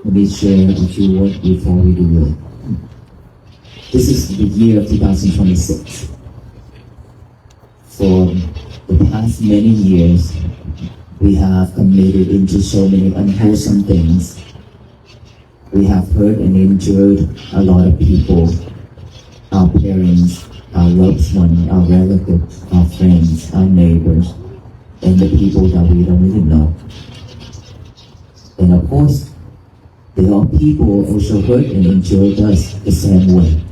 Let me share a few words before we do it. This is the year of 2026. For the past many years, we have committed into so many unwholesome things. We have hurt and injured a lot of people, our parents, our loved ones, our relatives, our friends, our neighbors, and the people that we don't even know. And of course, there are people also hurt and injured us the same way.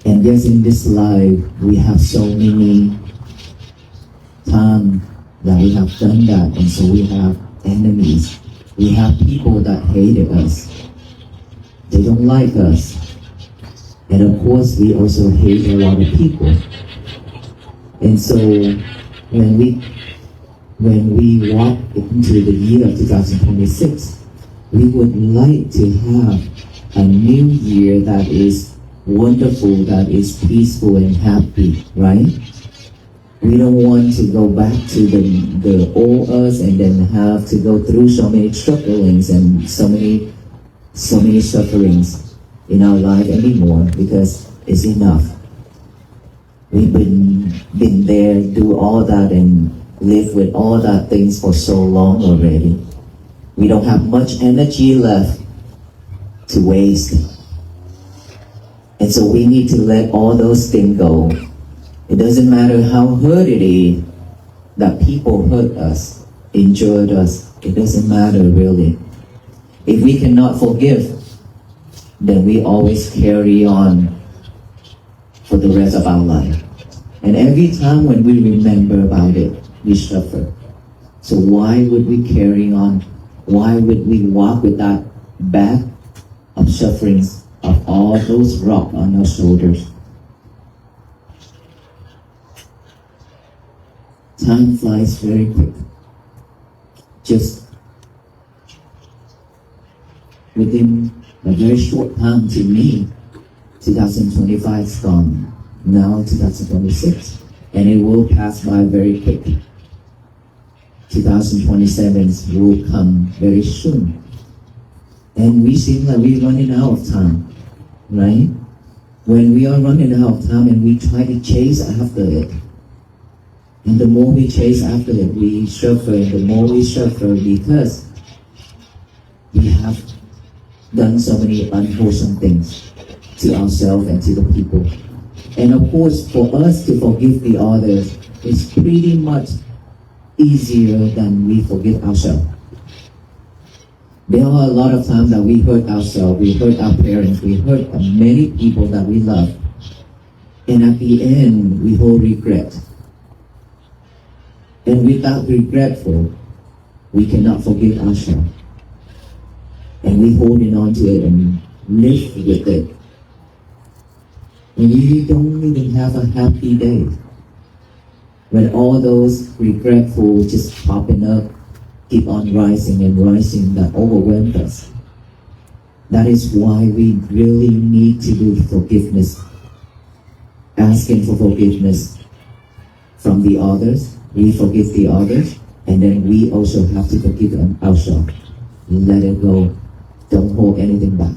And yes, in this life, we have so many times that we have done that, and so we have enemies. We have people that hated us. They don't like us. And of course, we also hate a lot of people. And so, when we walk into the year of 2026, we would like to have a new year that is wonderful, that is peaceful and happy, right? We don't want to go back to the old us and then have to go through so many strugglings and so many sufferings in our life anymore, because it's enough. We've been there, do all that and live with all that things for so long already. We don't have much energy left to waste. And so we need to let all those things go. It doesn't matter how hurt it is that people hurt us, injured us. It doesn't matter really. If we cannot forgive, then we always carry on for the rest of our life. And every time when we remember about it, we suffer. So why would we carry on? Why would we walk with that bag of sufferings, of all those rocks on our shoulders? Time flies very quick. Just within a very short time, to me, 2025 is gone. Now 2026. And it will pass by very quick. 2027 will come very soon. And we seem like we're running out of time, right? When we are running out of time and we try to chase after it, and the more we chase after it, we suffer, and the more we suffer because we have done so many unwholesome things to ourselves and to the people. And of course, for us to forgive the others is pretty much easier than we forgive ourselves. There are a lot of times that we hurt ourselves, we hurt our parents, we hurt many people that we love. And at the end, we hold regret. And without regretful, we cannot forgive ourselves. And we holding on to it and live with it. And we don't even have a happy day. When all those regretful just popping up, keep on rising and rising, that overwhelmed us. That is why we really need to do forgiveness. Asking for forgiveness from the others. We forgive the others, and then we also have to forgive ourselves. Let it go. Don't hold anything back.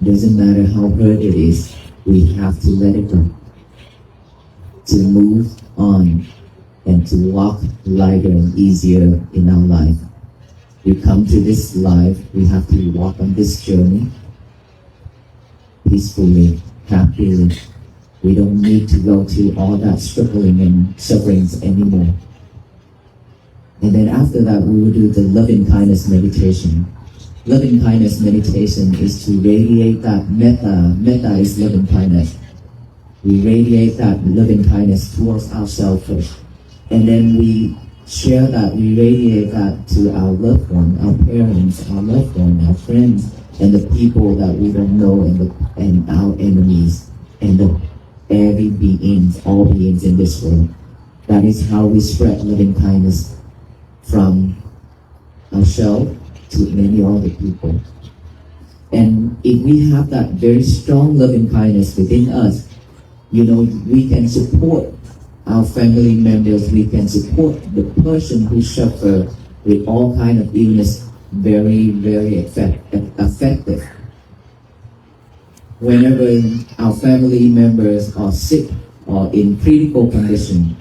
Doesn't matter how hurt it is, we have to let it go. To move on and to walk lighter and easier in our life. We come to this life, we have to walk on this journey peacefully, happily. We don't need to go through all that struggling and sufferings anymore. And then after that, we will do the loving kindness meditation. Loving kindness meditation is to radiate that metta. Metta is loving kindness. We radiate that loving kindness towards ourselves first. And then we share that, we radiate that to our loved one, our parents, our loved one, our friends, and the people that we don't know, and our enemies, and every beings, all beings in this world. That is how we spread loving kindness from ourselves to many other people. And if we have that very strong loving kindness within us, we can support our family members, we can support the person who suffer with all kind of illness, very, very effective. Whenever our family members are sick or in critical condition,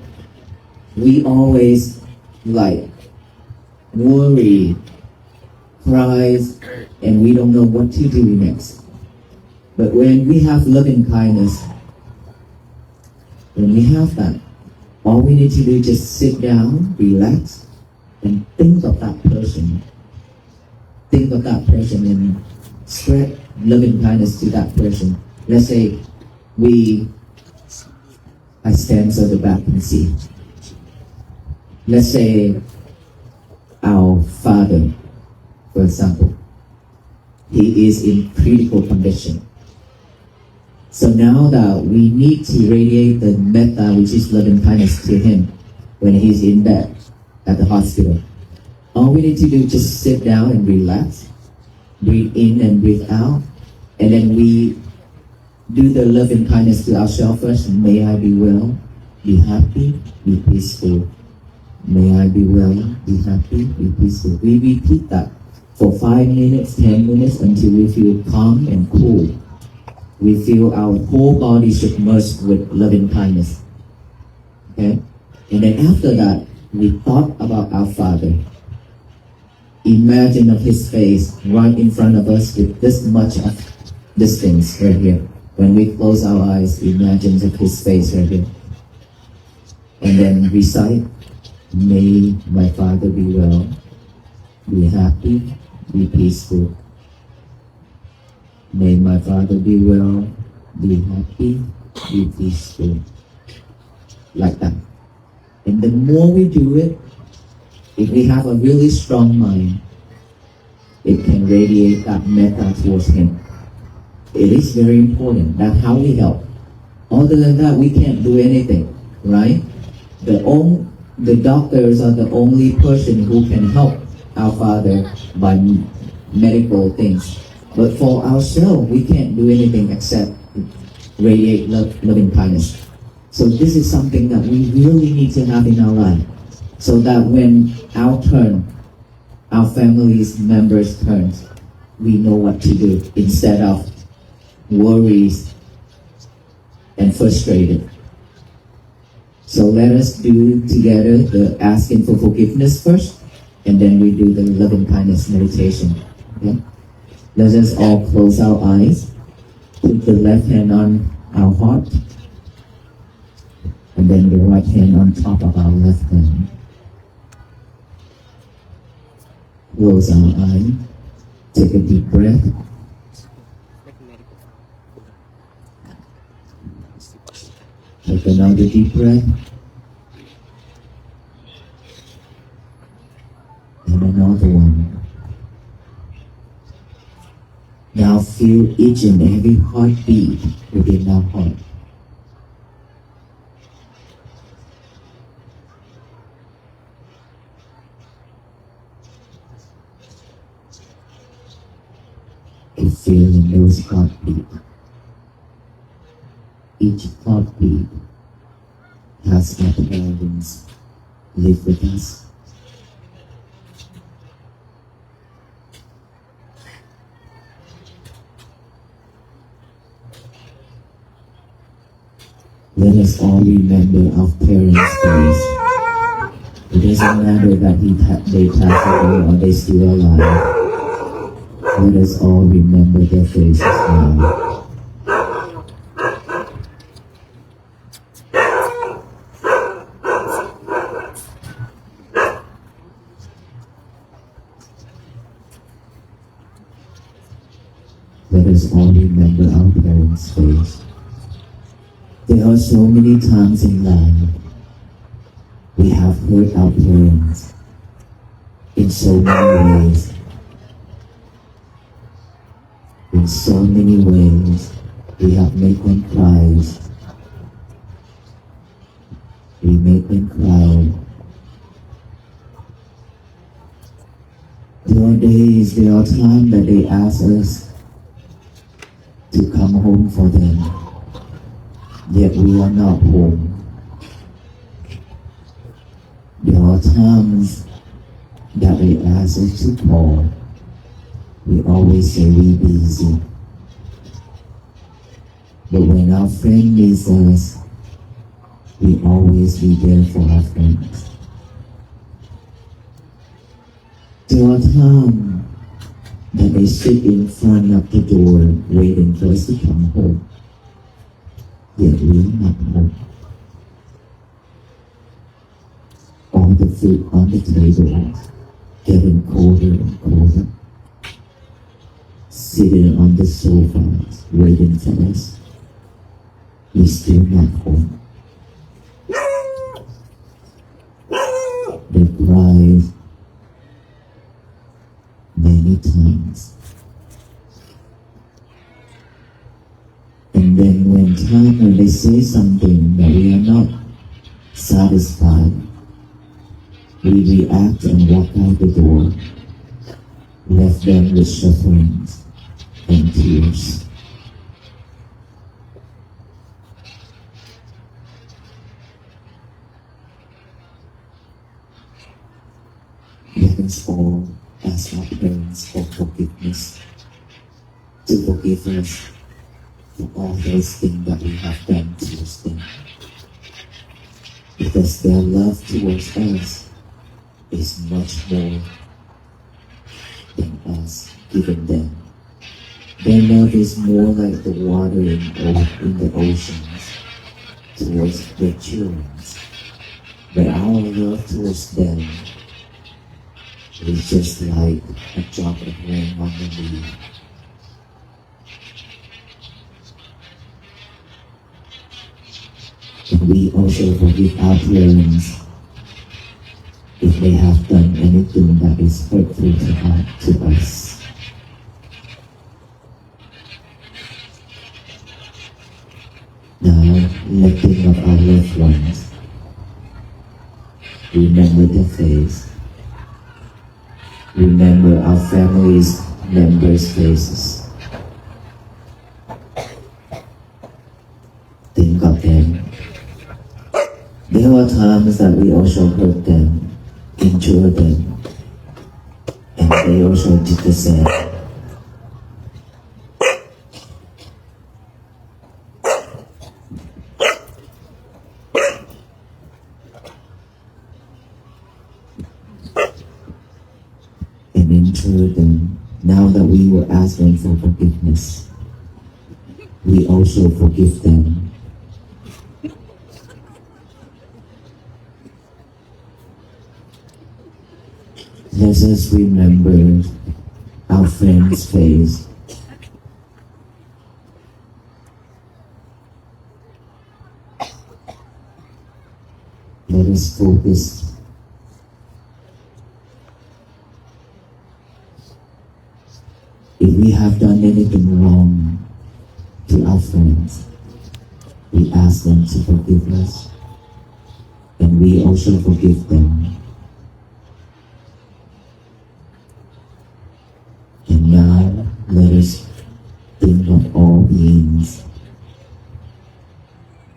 we always like worry, cries, and we don't know what to do next. But when we have loving kindness, when we have that, all we need to do is just sit down, relax, and think of that person. Think of that person and spread loving kindness to that person. Let's say I stand at the back and see. Let's say our father, for example, he is in critical condition. So now that we need to radiate the metta, which is loving kindness, to him when he's in bed at the hospital. All we need to do is just sit down and relax, breathe in and breathe out, and then we do the loving kindness to ourselves first. May I be well, be happy, be peaceful. May I be well, be happy, be peaceful. We repeat that for 5 minutes, 10 minutes until we feel calm and cool. We feel our whole body submerged with loving kindness. Okay? And then after that, we thought about our Father. Imagine of his face right in front of us with this much of distance right here. When we close our eyes, imagine of his face right here. And then recite, may my Father be well, be happy, be peaceful. May my Father be well, be happy, be peaceful. Like that. And the more we do it, if we have a really strong mind, it can radiate that metta towards him. It is very important. That's how we help. Other than that, we can't do anything, right? The doctors are the only person who can help our Father by medical things. But for ourselves, we can't do anything except radiate loving kindness. So this is something that we really need to have in our life, so that when our turn, our family's members' turns, we know what to do instead of worries and frustrated. So let us do together the asking for forgiveness first, and then we do the loving kindness meditation. Okay? Let us all close our eyes, put the left hand on our heart, and then the right hand on top of our left hand. Close our eyes, take a deep breath. Take another deep breath. And another one. Now feel each and every heartbeat within our heart. And feel in those heartbeat. Each heartbeat has that guidance live with us. Let us all remember our parents' face. It doesn't matter that they passed away or they still alive. Let us all remember their faces now. Let us all remember our parents' face. There are so many times in life we have hurt our parents in so many ways. In so many ways, we have made them cry. We make them cry. There are days, there are times that they ask us to come home for them, yet we are not home. There are times that they ask us to call, we always say we busy. But when our friend needs us, we always be there for our friends. There are times that they sit in front of the door waiting for us to come home, yet we're not home. All the food on the table getting colder and colder, sitting on the sofas waiting for us. We're still not home. They cried many times. And then when they say something that we are not satisfied, we react and walk out the door, left them with sufferings and tears. Let us all ask our parents for forgiveness, to forgive us for all those things that we have done towards them. Because their love towards us is much more than us giving them. Their love is more like the water in the oceans towards their children. But our love towards them is just like a drop of rain on the leaf. And we also forgive our parents if they have done anything that is hurtful to us. Now, let's think of our loved ones. Remember their face. Remember our family's members' faces. Think of them. There are times that we also hurt them, injure them, and they also did the same. And injure them. Now that we will ask them for forgiveness, we also forgive them. Let us remember our friend's face. Let us focus. If we have done anything wrong to our friends, we ask them to forgive us, and we also forgive them. And now, let us think of all beings,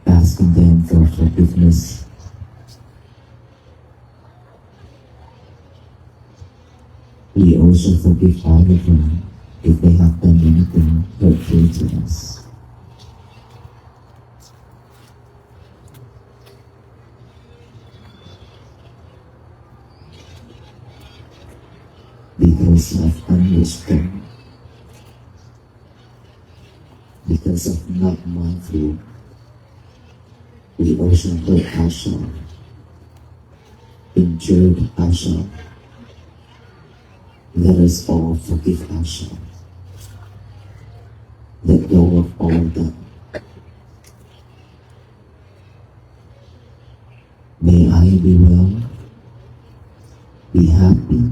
asking them for forgiveness. We also forgive all of them if they have done anything hurtful to us. Because of unrestraint, because of not mindful, we also hurt ourselves, injured ourselves. Let us all forgive ourselves. Let go of all that. May I be well, be happy,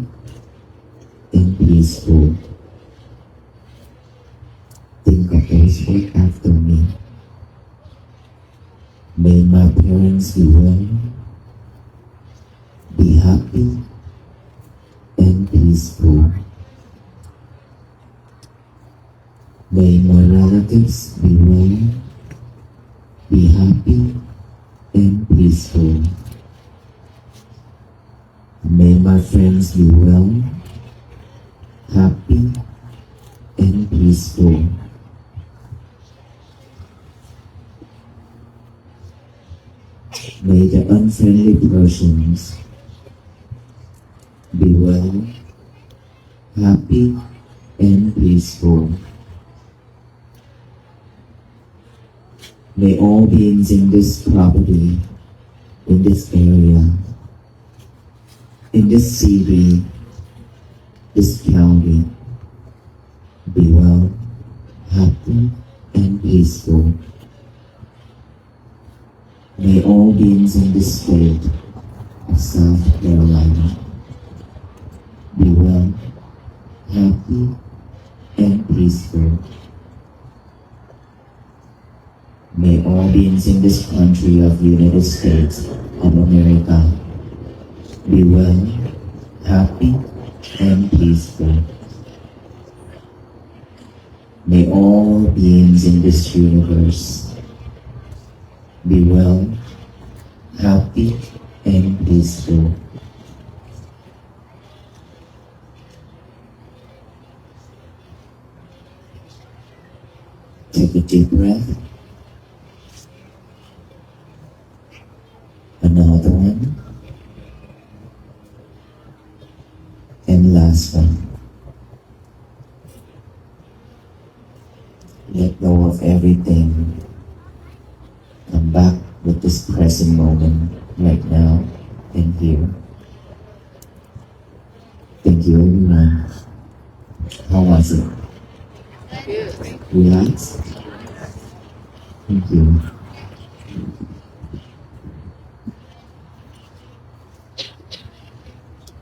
and peaceful. Think of those who are after me. May my parents be well, be happy, and peaceful. May my relatives be well, be happy, and peaceful. May my friends be well. happy, and peaceful. May the unfriendly persons be well, happy, and peaceful. May all beings in this property, in this area, in this city, this county, be well, happy, and peaceful. May all beings in this state of South Carolina be well, happy, and peaceful. May all beings in this country of United States of America be well, happy, and peaceful. May all beings in this universe be well, happy, and peaceful. Take a deep breath. Another one. And last one. Let go of everything. Come back with this present moment, right now and here. Thank you, everyone. How was it? Relax? Thank you.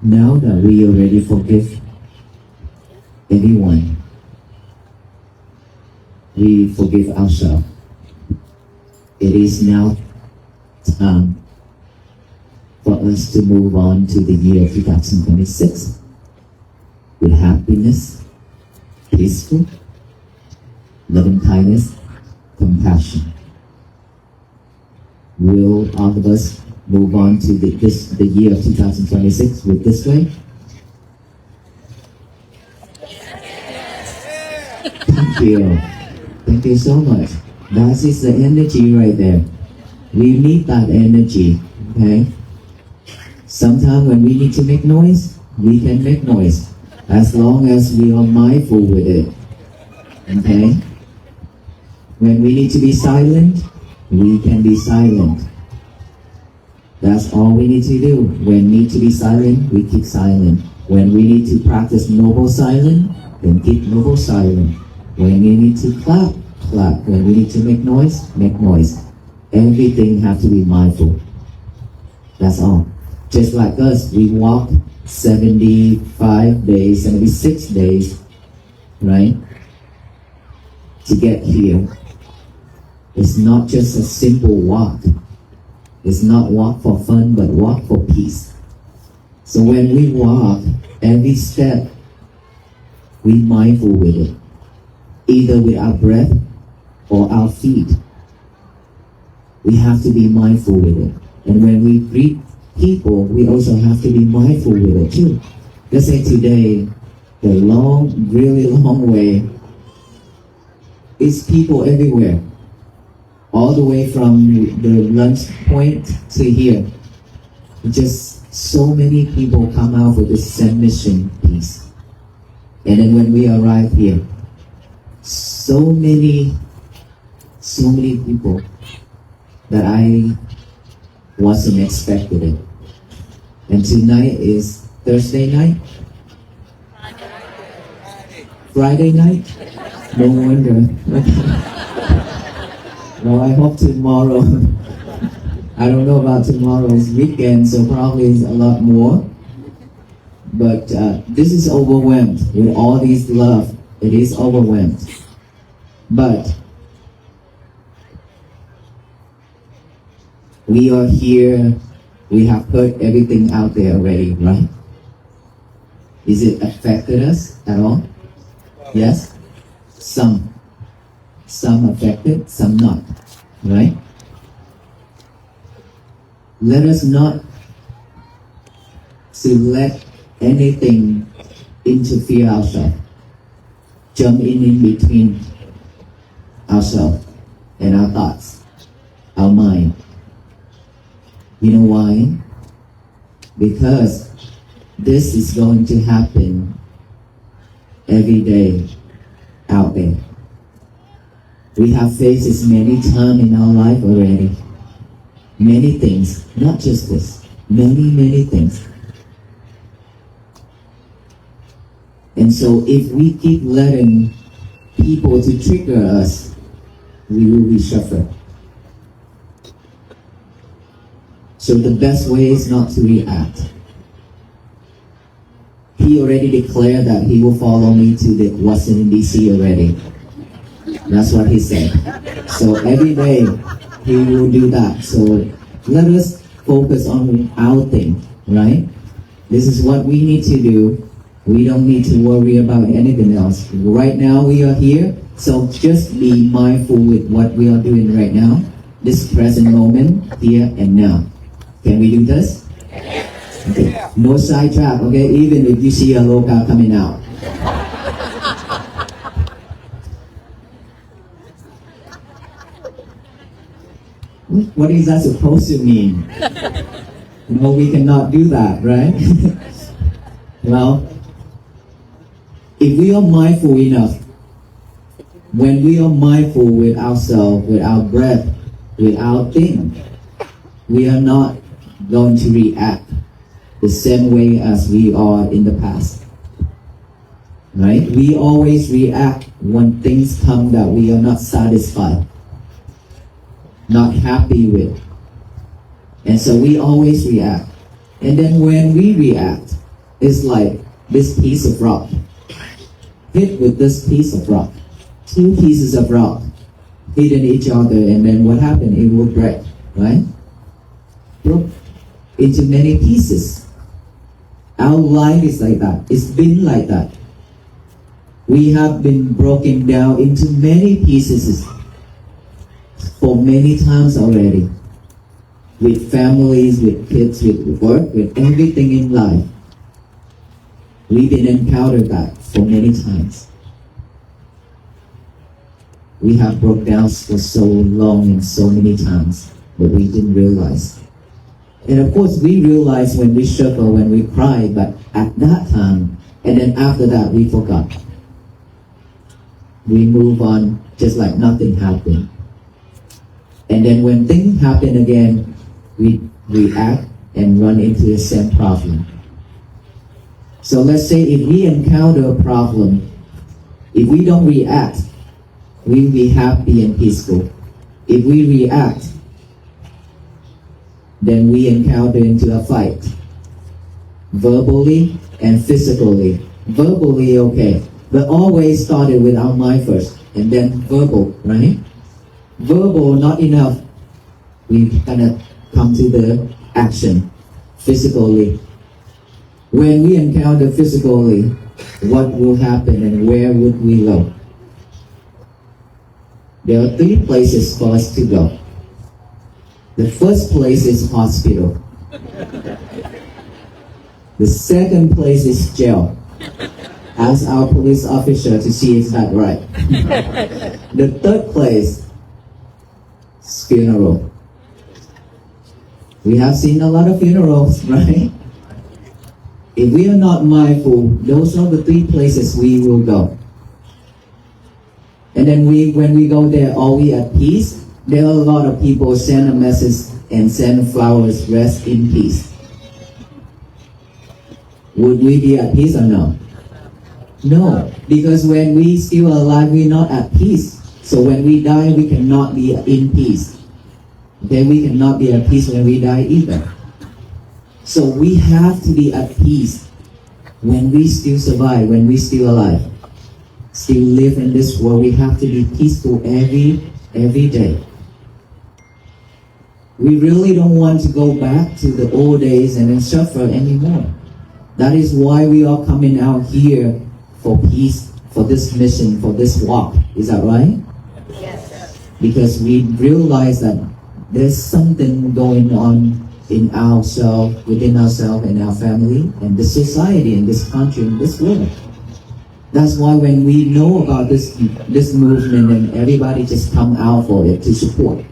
Now that we already forgive everyone, we forgive ourselves. It is now time for us to move on to the year 2026 with happiness, peaceful, loving kindness, compassion. Will all of us move on to the year of 2026 with this way? Thank you. Thank you so much. That is the energy right there. We need that energy, okay? Sometimes when we need to make noise, we can make noise as long as we are mindful with it, okay? When we need to be silent, we can be silent. That's all we need to do. When we need to be silent, we keep silent. When we need to practice noble silence, then keep noble silent. When we need to clap, clap. When we need to make noise, make noise. Everything have to be mindful. That's all. Just like us, we walk 75 days, 76 days, right? To get here. It's not just a simple walk. It's not walk for fun, but walk for peace. So when we walk, every step, we mindful with it. Either with our breath or our feet. We have to be mindful with it. And when we greet people, we also have to be mindful with it too. Let's say today, the long, really long way is people everywhere. All the way from the lunch point to here. Just so many people come out for this submission piece. And then when we arrive here, so many people that I wasn't expecting it. And tonight is Thursday night? Friday night? No wonder. Well, I hope tomorrow, I don't know about tomorrow's weekend, so probably it's a lot more. But this is overwhelmed with all these love. It is overwhelmed. But we are here. We have put everything out there already, right? Is it affected us at all? Yes? Some affected, some not, right? Let us not to let anything interfere ourselves, jump in between ourselves and our thoughts, our mind. You know why? Because this is going to happen every day out there. We have faced this many times in our life already. Many things, not just this, many things. And so if we keep letting people to trigger us, we will be suffer. So the best way is not to react. He already declared that he will follow me to the Washington DC already. That's what he said. So every day he will do that. So let us focus on our thing, right? This is what we need to do. We don't need to worry about anything else. Right now we are here, so just be mindful with what we are doing right now, this present moment, here and now. Can we do this? Okay. No sidetrack, okay? Even if you see a loca coming out. What is that supposed to mean? No, we cannot do that, right? Well, if we are mindful enough, when we are mindful with ourselves, with our breath, with our thing, we are not going to react the same way as we are in the past. Right? We always react when things come that we are not satisfied, not happy with. And so we always react. And then when we react, it's like this piece of rock. Hit with this piece of rock. Two pieces of rock hitting each other, and then what happened? It will break, right? Broke into many pieces. Our life is like that. It's been like that. We have been broken down into many pieces for many times already. With families, with kids, with work, with everything in life. We've been encountered that for many times. We have broke down for so long and so many times, but we didn't realize. And of course, we realize when we suffer, when we cry, but at that time, and then after that, we forgot. We move on just like nothing happened. And then when things happen again, we react and run into the same problem. So let's say if we encounter a problem, if we don't react, we'll be happy and peaceful. If we react, then we encounter into a fight, verbally and physically. Verbally, okay, but always started with our mind first, and then verbal, right? Verbal, not enough. We kind of come to the action, physically. When we encounter physically, what will happen and where would we go? There are three places for us to go. The first place is hospital. The second place is jail. Ask our police officer to see if that's right. The third place is funeral. We have seen a lot of funerals, right? If we are not mindful, those are the three places we will go. And then when we go there, are we at peace? There are a lot of people send a message and send flowers, rest in peace. Would we be at peace or no? No, because when we still alive, we're not at peace. So when we die, we cannot be in peace. Then we cannot be at peace when we die either. So we have to be at peace when we still survive, when we still alive. Still live in this world, we have to be peaceful every day. We really don't want to go back to the old days and then suffer anymore. That is why we are coming out here for peace, for this mission, for this walk. Is that right? Yes. Because we realize that there's something going on in ourselves, within ourselves and our family, and the society, and this country, and this world. That's why when we know about this movement, and everybody just come out for it to support,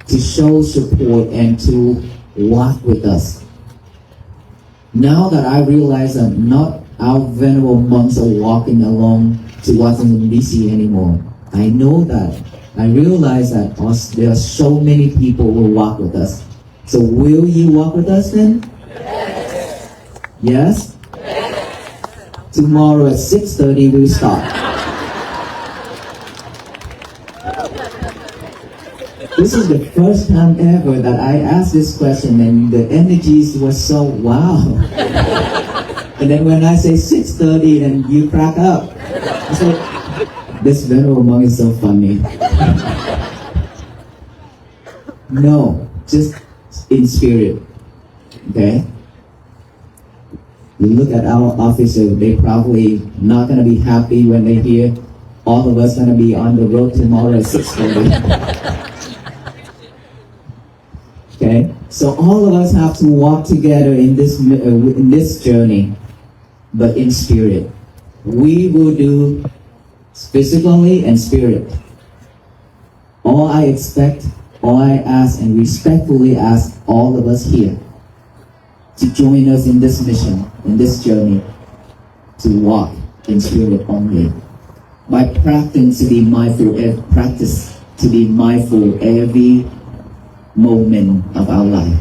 to show support, and to walk with us. Now that I realize that not our venerable monks are walking along to Washington DC anymore, I realize that there are so many people who will walk with us. So will you walk with us then? Yes? Tomorrow at 6:30 we'll start. This is the first time ever that I asked this question, and the energies were so wow. And then when I say 6:30, then you crack up. It's like, this venerable monk is so funny. No, just in spirit. Okay? You look at our officers, they probably not gonna be happy when they hear all of us gonna be on the road tomorrow at 6:30. Okay, so all of us have to walk together in this journey, but in spirit. We will do physically and spirit. All I expect, all I ask, and respectfully ask all of us here to join us in this mission, in this journey, to walk in spirit only. By practice to be mindful every moment of our life,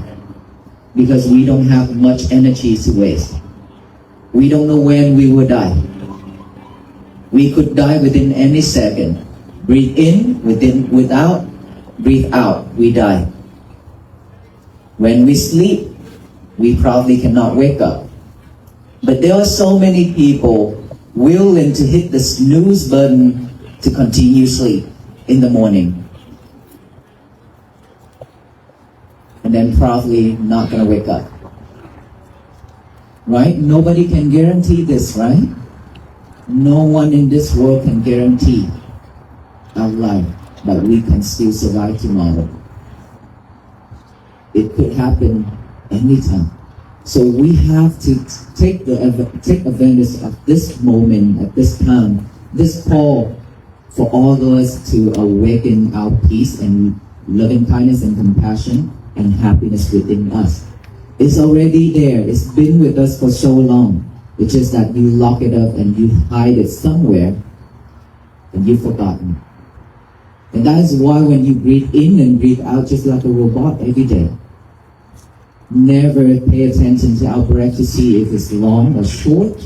because we don't have much energy to waste. We don't know when we will die. We could die within any second. Breathe in, without, breathe out, we die. When we sleep, we probably cannot wake up. But there are so many people willing to hit the snooze button to continue sleep in the morning. And then probably not gonna wake up. Right? Nobody can guarantee this, right? No one in this world can guarantee our life, but we can still survive tomorrow. It could happen anytime. So we have to take advantage of this moment, at this time, this call for all of us to awaken our peace and loving kindness and compassion and happiness within us. It's already there. It's been with us for so long. It's just that you lock it up and you hide it somewhere and you've forgotten. And that is why when you breathe in and breathe out just like a robot every day, never pay attention to our breath to see if it's long or short.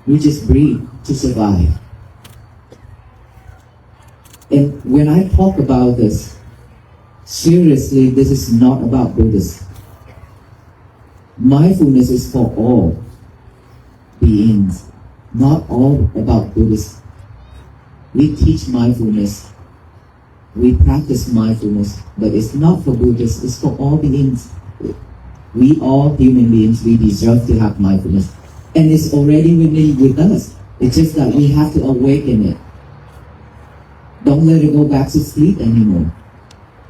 We just breathe to survive. And when I talk about this, seriously, this is not about Buddhists. Mindfulness is for all beings, not all about Buddhists. We teach mindfulness, we practice mindfulness, but it's not for Buddhists, it's for all beings. We all human beings, we deserve to have mindfulness. And it's already with us. It's just that we have to awaken it. Don't let it go back to sleep anymore,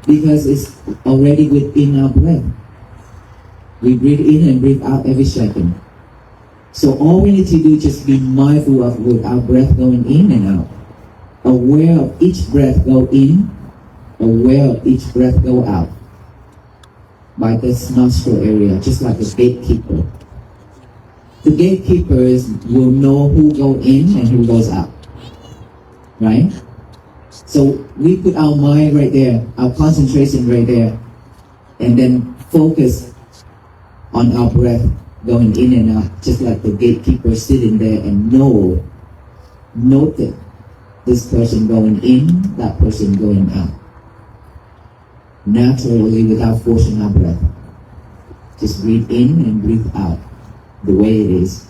because it's already within our breath. We breathe in and breathe out every second. So all we need to do is just be mindful of with our breath going in and out. Aware of each breath go in, aware of each breath go out. By this nostril area, just like a gatekeeper. The gatekeepers will know who go in and who goes out. Right? So we put our mind right there, our concentration right there, and then focus on our breath going in and out, just like the gatekeeper sitting there and note it. This person going in, that person going out. Naturally, without forcing our breath. Just breathe in and breathe out the way it is.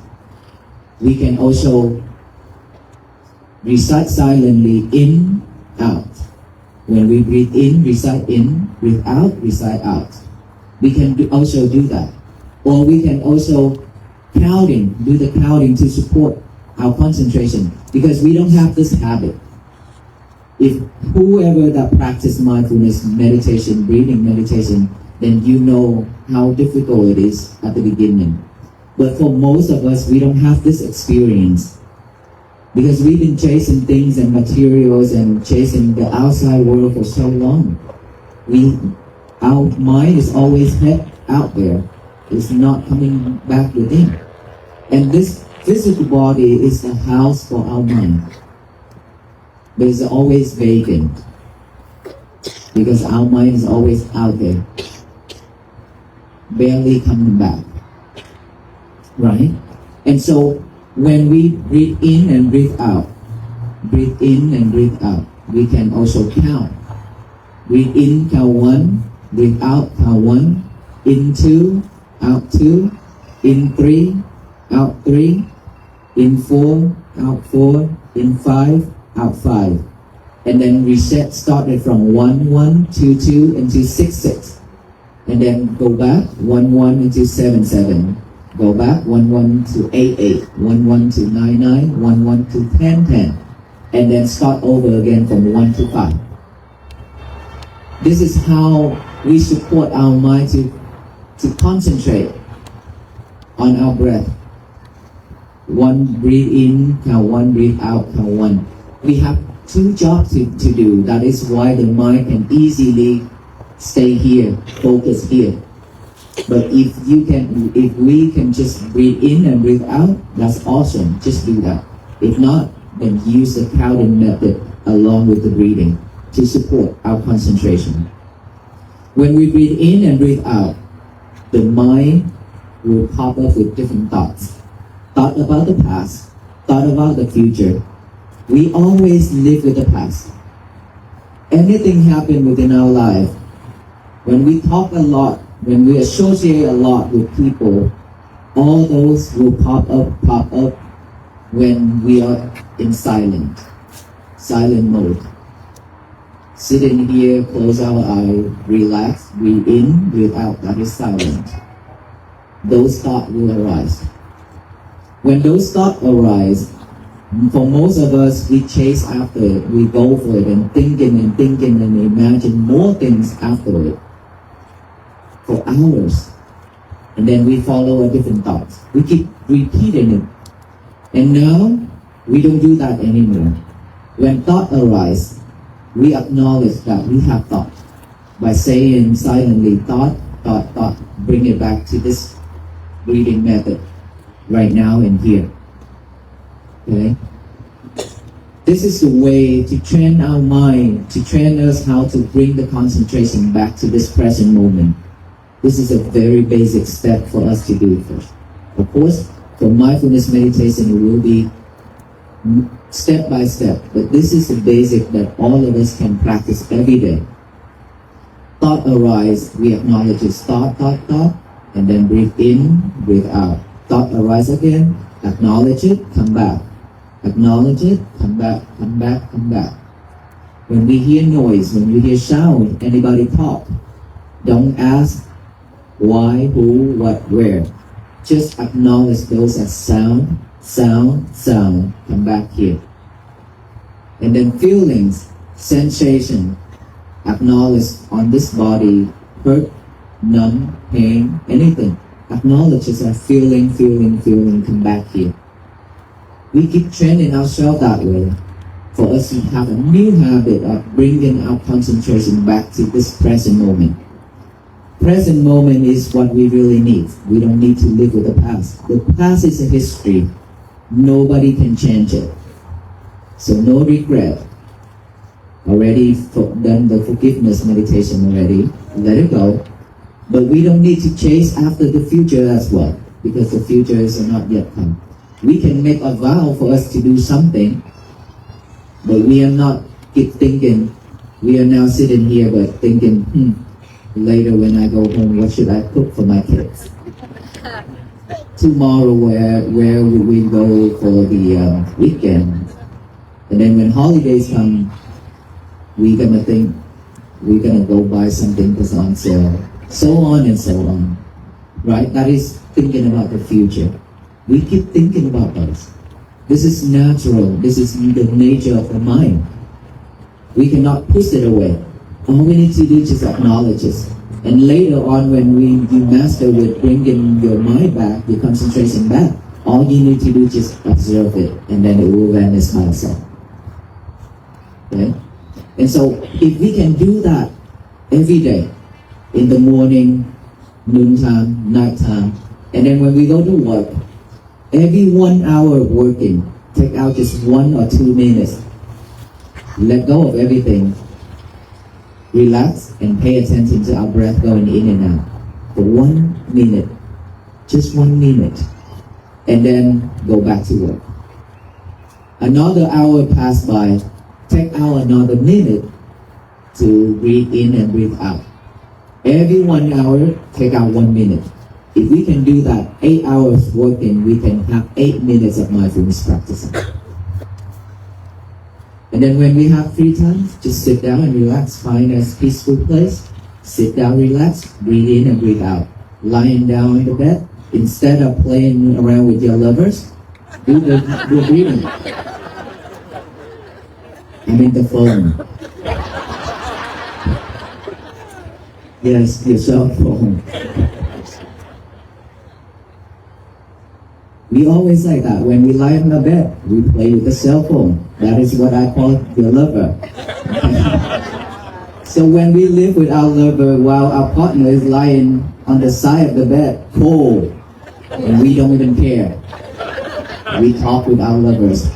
We can also recite silently in, out. When we breathe in, recite in, breathe out, recite out. We can also do that. Or we can also do the counting to support our concentration, because we don't have this habit. If whoever that practice mindfulness meditation, breathing meditation, then you know how difficult it is at the beginning. But for most of us, we don't have this experience because we've been chasing things and materials and chasing the outside world for so long. Our mind is always head out there. It's not coming back within. And this physical body is the house for our mind. But it's always vacant because our mind is always out there, barely coming back. Right? And so when we breathe in and breathe out, we can also count. Breathe in, count 1, breathe out, count 1, in 2, out 2, in 3, out 3, in 4, out 4, in 5, out 5. And then reset, started from 1, 1, 2, 2, into 6, 6. And then go back, 1, 1, into 7, 7. Go back, 1, 1 to 8, 8. 1, 1 to 9, 9. 1, 1 to 10, 10. And then start over again from 1 to 5. This is how we support our mind to concentrate on our breath. 1, breathe in, count 1, breathe out, count 1. We have 2 jobs to do. That is why the mind can easily stay here, focus here. But if we can just breathe in and breathe out, that's awesome. Just do that. If not, then use the counting method along with the breathing to support our concentration. When we breathe in and breathe out, the mind will pop up with different thoughts. Thought about the past, thought about the future. We always live with the past. Anything happen within our life, when we talk a lot, when we associate a lot with people, all those will pop up when we are in silent mode. Sitting here, close our eyes, relax, breathe in, breathe out, that is silent. Those thoughts will arise. When those thoughts arise, for most of us, we chase after it, we go for it and thinking and imagine more things after it for hours. And then we follow a different thoughts. We keep repeating it. And now, we don't do that anymore. When thought arises, we acknowledge that we have thought. By saying silently, thought, bring it back to this breathing method, right now and here. Okay? This is the way to train our mind, to train us how to bring the concentration back to this present moment. This is a very basic step for us to do first. Of course, for mindfulness meditation, it will be step by step, but this is the basic that all of us can practice every day. Thought arise, we acknowledge it's thought, and then breathe in, breathe out. Thought arise again, acknowledge it, come back. Acknowledge it, come back. When we hear noise, when we hear sound, anybody talk, don't ask why, who, what, where. Just acknowledge those as sound, come back here. And then feelings, sensation, acknowledge on this body, hurt, numb, pain, anything. Acknowledge as a feeling, come back here. We keep training ourselves that way for us to have a new habit of bringing our concentration back to this present moment. Present moment is what we really need. We don't need to live with the past. The past is a history. Nobody can change it. So no regret. Already done the forgiveness meditation already. Let it go. But we don't need to chase after the future as well, because the future is not yet come. We can make a vow for us to do something, but we are not keep thinking. We are now sitting here but thinking, later when I go home, what should I cook for my kids? Tomorrow, where will we go for the weekend? And then when holidays come, we're gonna think we're gonna go buy something that's on sale. So on and so on. Right? That is thinking about the future. We keep thinking about those. This is natural. This is the nature of the mind. We cannot push it away. All we need to do is just acknowledge it. And later on, when you master with bringing your mind back, your concentration back, all you need to do is just observe it, and then it will vanish by itself. Okay? And so, if we can do that every day, in the morning, noontime, nighttime, and then when we go to work, every 1 hour of working, take out just 1 or 2 minutes. Let go of everything. Relax and pay attention to our breath going in and out. For 1 minute. Just 1 minute. And then go back to work. Another hour passed by. Take out another minute to breathe in and breathe out. Every 1 hour, take out 1 minute. If we can do that, 8 hours working, we can have 8 minutes of mindfulness practicing. And then when we have free time, just sit down and relax. Find a peaceful place. Sit down, relax, breathe in and breathe out. Lying down in the bed, instead of playing around with your lovers, do the breathing. I mean the phone. Yes, your cell phone. We always like that. When we lie on the bed, we play with the cell phone. That is what I call your lover. So when we live with our lover while our partner is lying on the side of the bed, cold, and we don't even care. We talk with our lovers.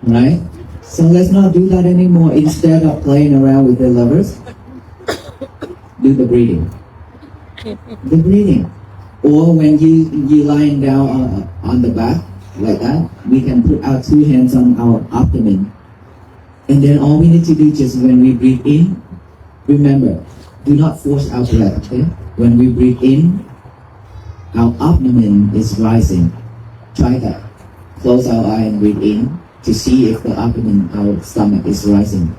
Right? So let's not do that anymore. Instead of playing around with the lovers, do the breathing. The breathing. Or when you lying down on the back, like that, we can put our 2 hands on our abdomen. And then all we need to do just when we breathe in, remember, do not force our breath, okay? When we breathe in, our abdomen is rising. Try that. Close our eye and breathe in to see if the abdomen, our stomach is rising.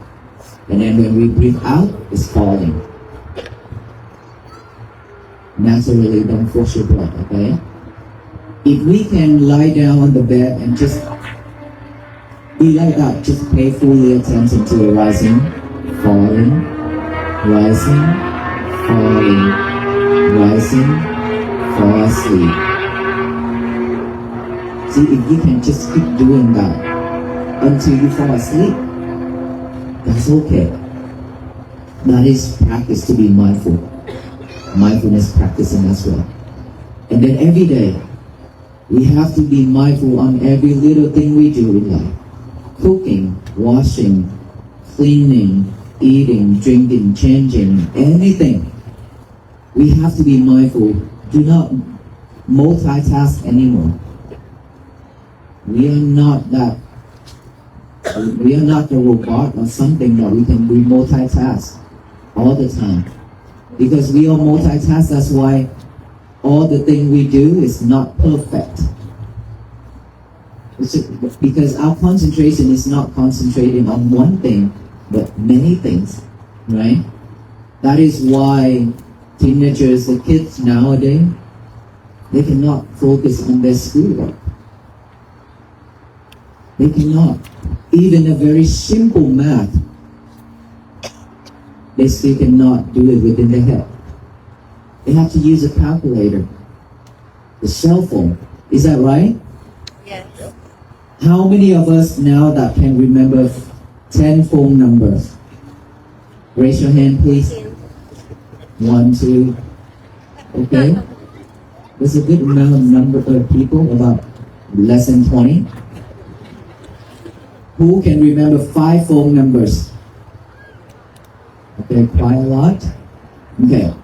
And then when we breathe out, it's falling. Naturally, don't force your breath, okay? If we can lie down on the bed and just be like that, just pay fully attention to rising, falling, rising, falling, rising, fall asleep. See, if you can just keep doing that until you fall asleep, that's okay. That is practice to be mindful. Mindfulness practicing as well. And then every day, we have to be mindful on every little thing we do in life. Cooking, washing, cleaning, eating, drinking, changing, anything. We have to be mindful. Do not multitask anymore. We are not the robot or something that we can do multitask all the time. Because we are multitask, that's why all the thing we do is not perfect. Because our concentration is not concentrating on one thing, but many things, right? That is why teenagers, the kids nowadays, they cannot focus on their schoolwork. They cannot. Even a very simple math, they still cannot do it within their head. They have to use a calculator, the cell phone. Is that right? Yes. How many of us now that can remember 10 phone numbers? Raise your hand, please. 1, 2. Okay. There's a good number of people, about less than 20. Who can remember 5 phone numbers? Okay, quite a lot. Okay.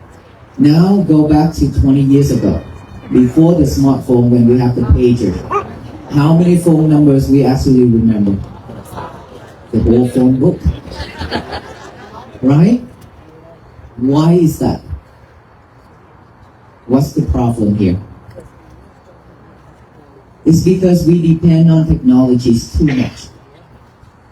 Now go back to 20 years ago, before the smartphone, when we have the pager. How many phone numbers we actually remember? The whole phone book. Right? Why is that? What's the problem here? It's because we depend on technologies too much.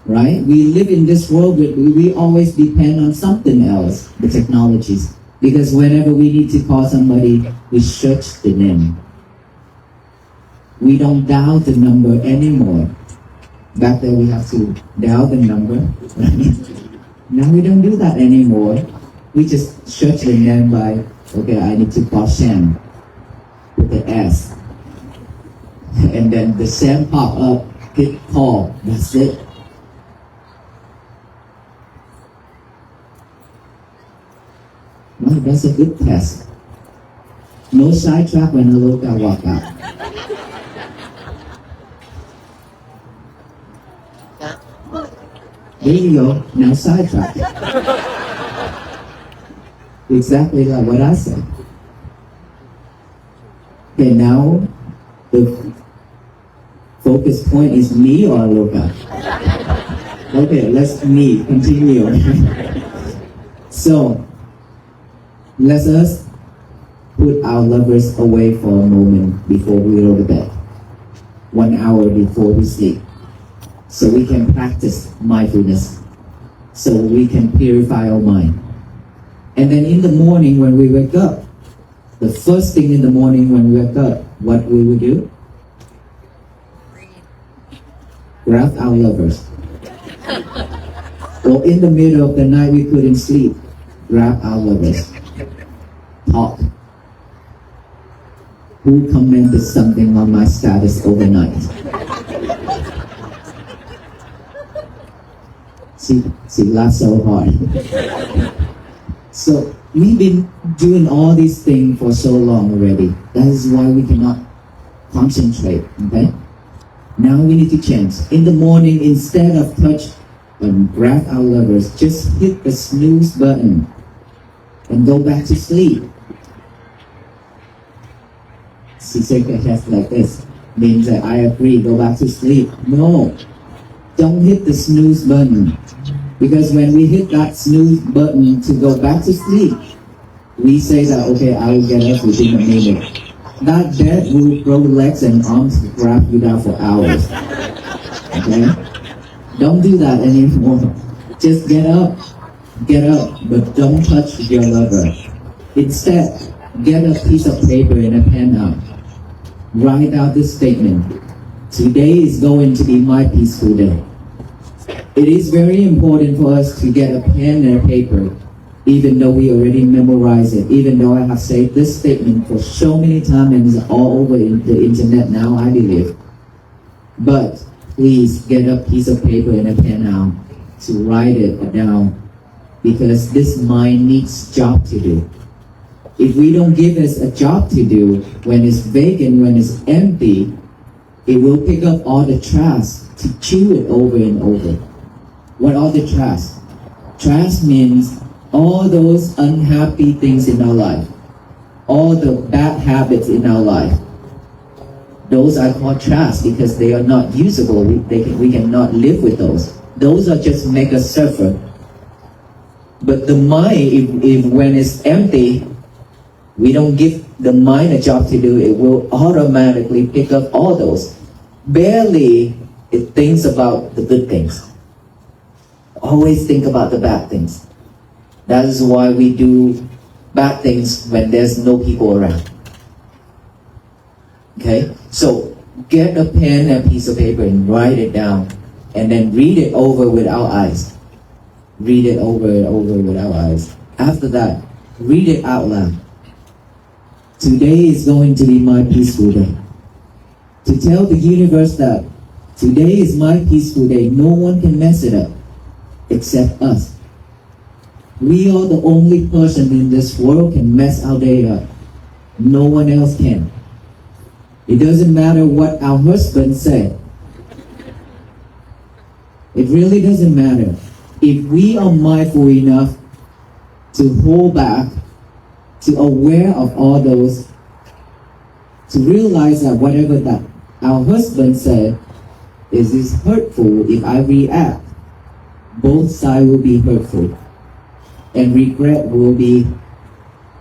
Right? We live in this world, but we always depend on something else, the technologies. Because whenever we need to call somebody, we search the name. We don't dial the number anymore. Back then we have to dial the number. Now we don't do that anymore. We just search the name by, okay, I need to call Sam with the S. And then the Sam pop up, hit call, that's it. No, that's a good test. No sidetrack when Aloka walk out. There you go, now sidetrack. Exactly like what I said. Okay, now the focus point is me or Aloka? Okay, let's me continue. So, let us put our lovers away for a moment before we go to bed. 1 hour before we sleep. So we can practice mindfulness. So we can purify our mind. And then in the morning when we wake up, the first thing in the morning when we wake up, what we will do? Grab our lovers. Or in the middle of the night we couldn't sleep, grab our lovers. Talk. Who commented something on my status overnight? She laughed so hard. So we've been doing all these things for so long already. That is why we cannot concentrate. Okay? Now we need to change. In the morning, instead of touch and grab our lovers, just hit the snooze button and go back to sleep. She shake her head like this, means that I agree, go back to sleep. No, don't hit the snooze button. Because when we hit that snooze button to go back to sleep, we say that, okay, I will get up within a minute. That bed will grow legs and arms to grab you down for hours. Okay? Don't do that anymore. Just get up, but don't touch your lover. Instead, get a piece of paper and a pen out. Write out this statement. Today is going to be my peaceful day. It is very important for us to get a pen and a paper, even though we already memorized it, even though I have said this statement for so many times and it's all over the internet now, I believe. But please get a piece of paper and a pen out to write it down, because this mind needs job to do. If we don't give us a job to do, when it's vacant, when it's empty, it will pick up all the trash to chew it over and over. What are the trash? Trash means all those unhappy things in our life, all the bad habits in our life. Those are called trash because they are not usable. We cannot live with those. Those are just make us suffer. But the mind, if when it's empty, we don't give the mind a job to do, it will automatically pick up all those. Barely it thinks about the good things. Always think about the bad things. That is why we do bad things when there's no people around. Okay? So get a pen and a piece of paper and write it down. And then read it over with our eyes. Read it over and over with our eyes. After that, read it out loud. Today is going to be my peaceful day. To tell the universe that today is my peaceful day. No one can mess it up except us. We are the only person in this world can mess our day up. No one else can. It doesn't matter what our husband said. It really doesn't matter. If we are mindful enough to hold back, to aware of all those, to realize that whatever that our husband said is hurtful, if I react, both sides will be hurtful. And regret will be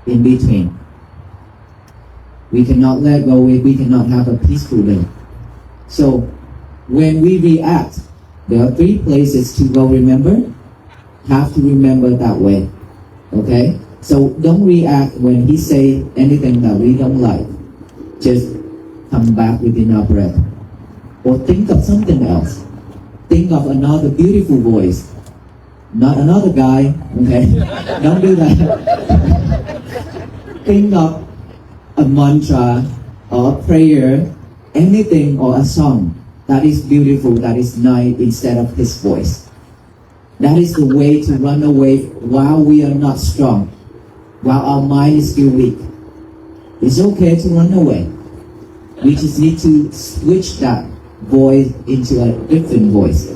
in between. We cannot let go, we cannot have a peaceful day. So, when we react, there are 3 places to go, remember? Have to remember that way. Okay? So, don't react when he say anything that we don't like. Just come back within our breath. Or think of something else. Think of another beautiful voice. not another guy, okay? Don't do that. Think of a mantra or a prayer, anything or a song that is beautiful, that is nice instead of his voice. That is the way to run away while we are not strong, while our mind is still weak. It's okay to run away. We just need to switch that voice into a different voice.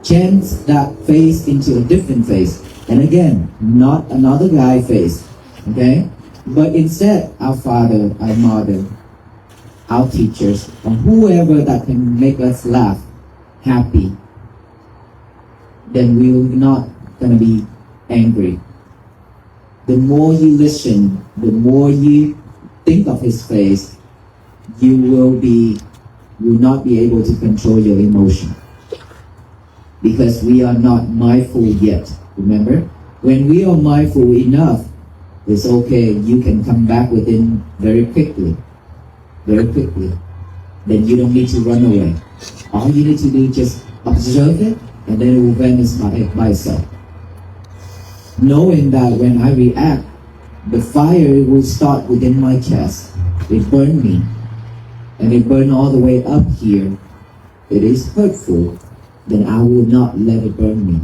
Change that face into a different face. And again, not another guy face. Okay? But instead, our father, our mother, our teachers, or whoever that can make us laugh, happy, then we're not going to be angry. The more you listen, the more you think of his face, you will not be able to control your emotion. Because we are not mindful yet. Remember? When we are mindful enough, it's okay. You can come back within very quickly. Very quickly. Then you don't need to run away. All you need to do is just observe it, and then it will vanish by itself. Knowing that when I react, the fire will start within my chest. It burned me. And it burned all the way up here. It is hurtful. Then I will not let it burn me.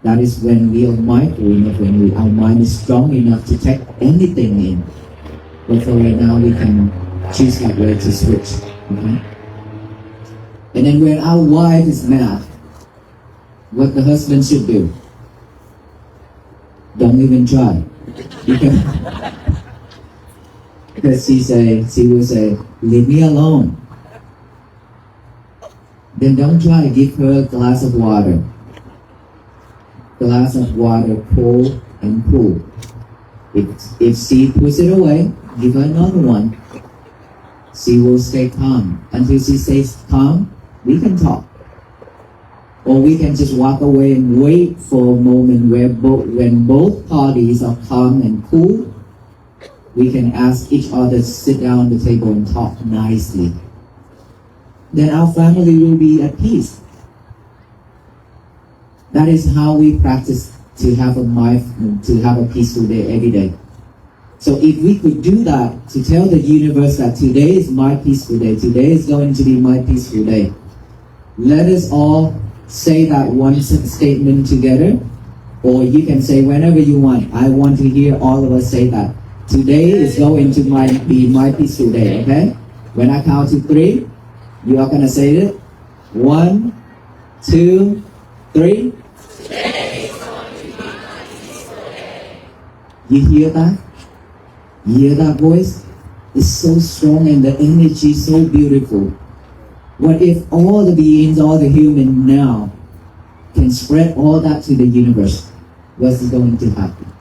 That is when we are mindful enough, when our mind is strong enough to take anything in. But for right now, we can choose that way to switch. Okay? And then when our wife is mad, what the husband should do? Don't even try. Because she will say, leave me alone. Then don't try. Give her a glass of water. Glass of water, cold and cool. If she puts it away, give her another one. She will stay calm. Until she stays calm, we can talk. Or we can just walk away and wait for a moment where when both parties are calm and cool, we can ask each other to sit down at the table and talk nicely. Then our family will be at peace. That is how we practice to have a peaceful day every day. So if we could do that, to tell the universe that today is my peaceful day, today is going to be my peaceful day, let us all say that one statement together, or you can say whenever you want. I want to hear all of us say that. Today is going to be my peaceful day, okay? When I count to 3, you are going to say it. 1, 2, 3. You hear that? You hear that voice? It's so strong and the energy is so beautiful. What if all the beings, all the humans now can spread all that to the universe? What's going to happen?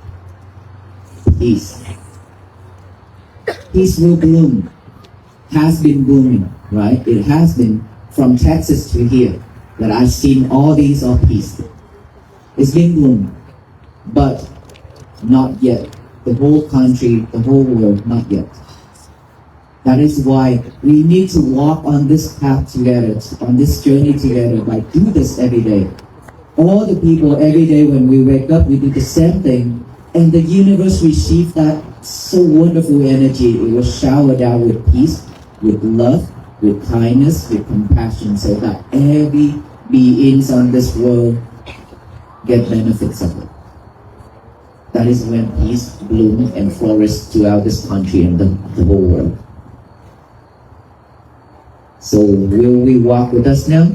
Peace. Peace will bloom. Has been blooming, right? It has been from Texas to here that I've seen all these are peace. It's been blooming, but not yet. The whole country, the whole world, not yet. That is why we need to walk on this path together, on this journey together, like do this every day. All the people every day when we wake up, we do the same thing, and the universe receives that so wonderful energy. It will shower down with peace, with love, with kindness, with compassion, so that every beings on this world get benefits of it. That is when peace blooms and flourishes throughout this country and the whole world. So will we walk with us now?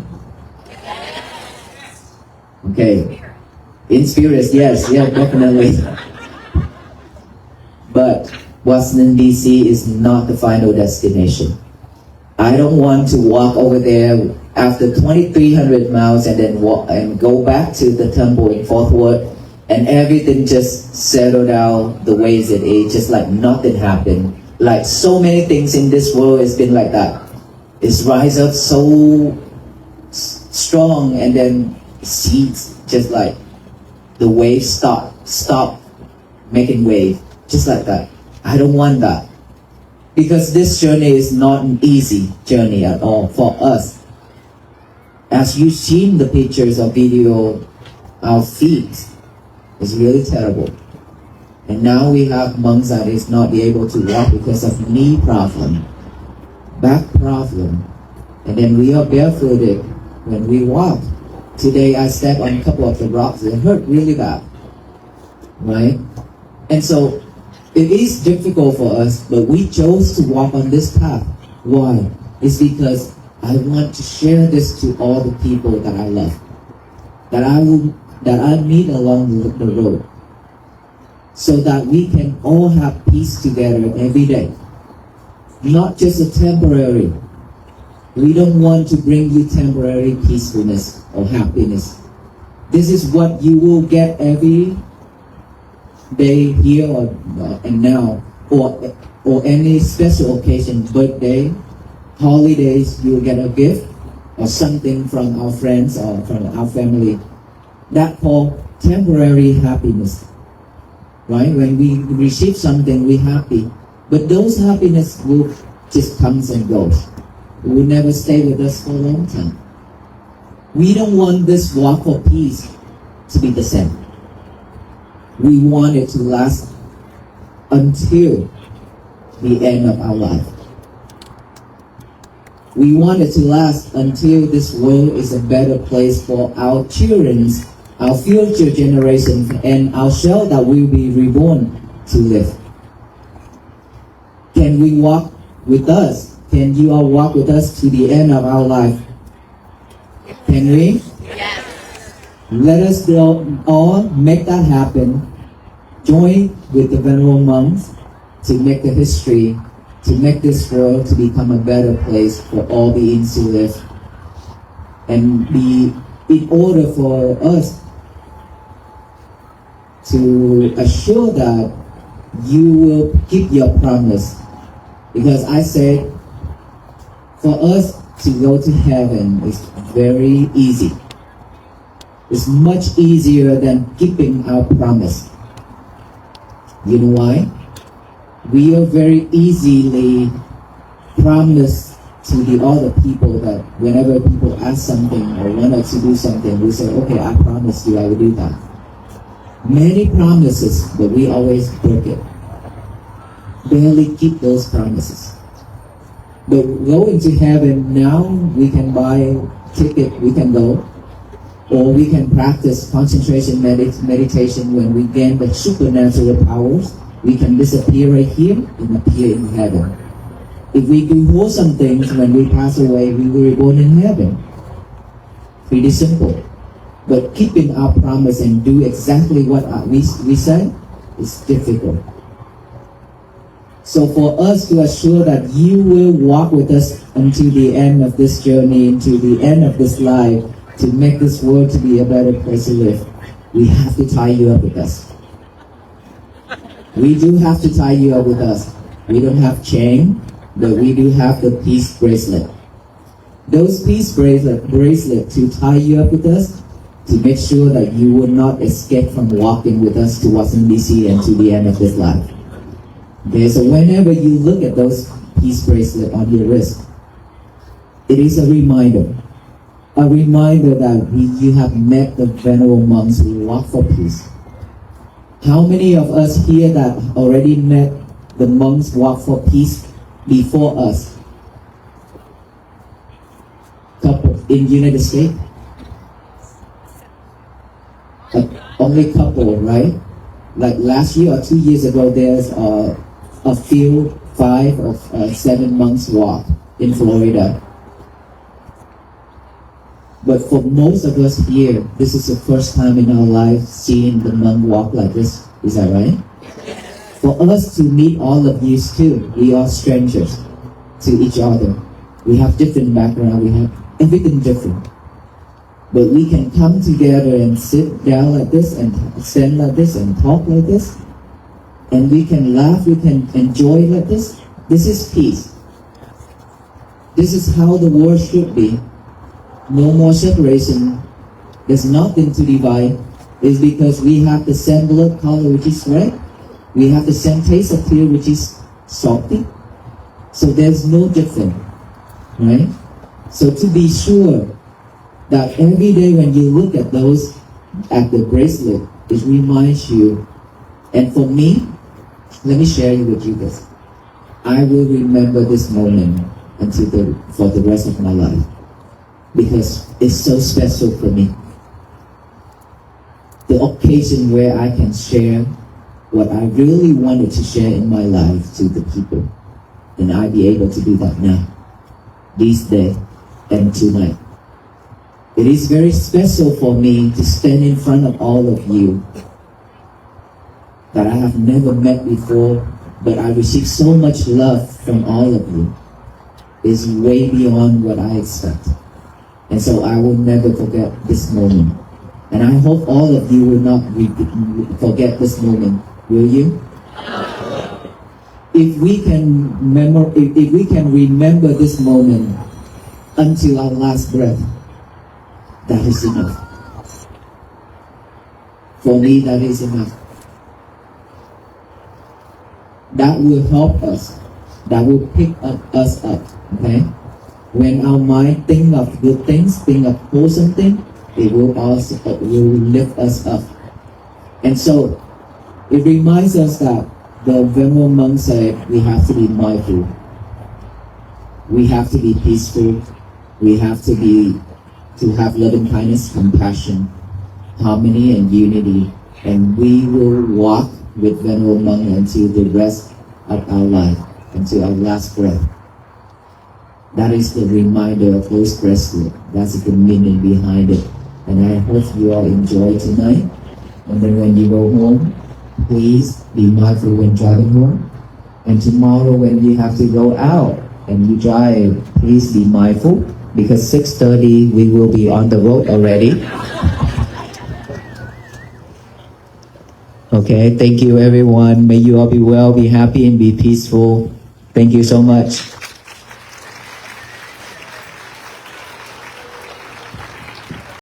Okay. In spirit, yes, definitely. But Washington, D.C. is not the final destination. I don't want to walk over there after 2,300 miles and then walk and go back to the temple in Fort Worth and everything just settled down the way it is, just like nothing happened. Like so many things in this world, it's been like that. It's rise up so strong and then seeds just like the waves stop making wave, just like that. I don't want that. Because this journey is not an easy journey at all for us. As you've seen the pictures or video, our feet is really terrible. And now we have monks that is not able to walk because of knee problem, back problem. And then we are barefooted when we walk. Today I stepped on a couple of the rocks. It hurt really bad. Right? And so it is difficult for us, but we chose to walk on this path. Why? It's because I want to share this to all the people that I love, that I meet along the road, so that we can all have peace together every day. Not just a temporary. We don't want to bring you temporary peacefulness or happiness. This is what you will get every day here and now, or any special occasion, birthday, holidays, you will get a gift or something from our friends or from our family. That called temporary happiness. Right? When we receive something, we're happy. But those happiness will just comes and goes. It will never stay with us for a long time. We don't want this walk for peace to be the same. We want it to last until the end of our life. We want it to last until this world is a better place for our children, our future generations, and our shell that will be reborn to live. Can we walk with us? Can you all walk with us to the end of our life? Can we? Yes. Let us all make that happen. Join with the venerable monks to make the history, to make this world to become a better place for all beings to live. And in order for us to assure that you will keep your promise. Because I said, for us to go to heaven is very easy. It's much easier than keeping our promise. You know why? We are very easily promised to the other people that whenever people ask something or want us to do something, we say, okay, I promise you I will do that. Many promises, but we always break it. Barely keep those promises. But going to heaven now, we can buy a ticket, we can go. Or we can practice concentration meditation when we gain the supernatural powers. We can disappear right here and appear in heaven. If we do wholesome things when we pass away, we will be born in heaven. Pretty simple. But keeping our promise and do exactly what we said is difficult. So for us to assure that you will walk with us until the end of this journey, until the end of this life, to make this world to be a better place to live, we have to tie you up with us. We do have to tie you up with us. We don't have chain, but we do have the peace bracelet. Those peace bracelet to tie you up with us, to make sure that you will not escape from walking with us to Washington DC and to the end of this life. Okay, so whenever you look at those peace bracelet on your wrist, it is a reminder that you have met the venerable monks who walk for peace. How many of us here that already met the monks walk for peace before us? Couple in United States? Only couple, right? Like last year or 2 years ago, there's a few 5 or 7 monks walk in Florida. But for most of us here, this is the first time in our life seeing the monk walk like this. Is that right? For us to meet all of you too, we are strangers to each other. We have different background, we have everything different. But we can come together and sit down like this and stand like this and talk like this. And we can laugh, we can enjoy like this. This is peace. This is how the world should be. No more separation. There's nothing to divide. It's because we have the same blood color, which is red. We have the same taste of tear, which is salty. So there's no difference, right? So to be sure that every day when you look at those, at the bracelet, it reminds you. And for me, let me share it with you guys. I will remember this moment for the rest of my life, because it's so special for me. The occasion where I can share what I really wanted to share in my life to the people, and I'll be able to do that now, this day and tonight. It is very special for me to stand in front of all of you that I have never met before, but I receive so much love from all of you. It's way beyond what I expect. And so I will never forget this moment. And I hope all of you will not forget this moment. Will you? If we can remember this moment until our last breath, that is enough. For me, that is enough. That will help us. That will pick us up. Okay? When our mind think of good things, think of wholesome things, it will also will lift us up. And so, it reminds us that the Venerable monk said we have to be mindful. We have to be peaceful. We have to have loving kindness, compassion, harmony, and unity. And we will walk with Venerable monk until the rest of our life, until our last breath. That is the reminder of those bracelets. That's the meaning behind it. And I hope you all enjoy tonight. And then when you go home, please be mindful when driving home. And tomorrow when you have to go out and you drive, please be mindful, because 6:30 we will be on the road already. Okay, thank you everyone. May you all be well, be happy, and be peaceful. Thank you so much.